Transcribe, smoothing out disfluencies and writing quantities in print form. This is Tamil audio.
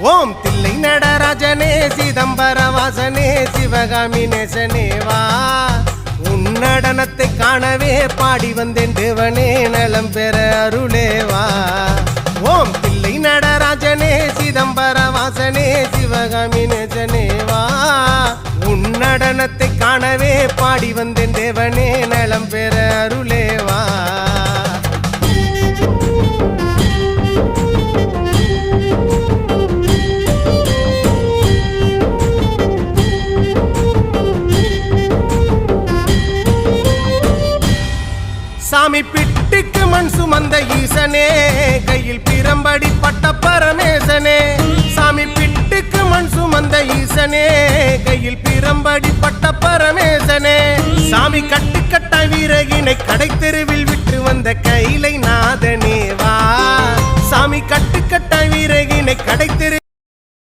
ஓம் தில்லை நடராஜனே சிதம்பர வாசனே சிவகாமி நேசனே வா உன் நடனத்தை காணவே பாடி வந்தேன் தேவனே நலம் பெற அருளே வா ஓம் தில்லை நடராஜனே சிதம்பர வாசனே சிவகாமி நேசனே வா உன் நடனத்தை காணவே பாடி வந்தேன் தேவனே நலம் பெற அருளே வா சாமி பிட்டுக்கு மண் சுமந்த ஈசனே கையில் பிரம்படி பட்ட பரமேசனே சாமி பிட்டுக்கு மண் சுமந்த ஈசனே கையில் பிரம்படி பட்ட பரமேசனே சாமி கட்டுக்கட்ட வீரகினை கடை தெருவில் விட்டு வந்த கைலை நாதனே வா சாமி கட்டுக்கட்ட வீரகினை கடை தெரு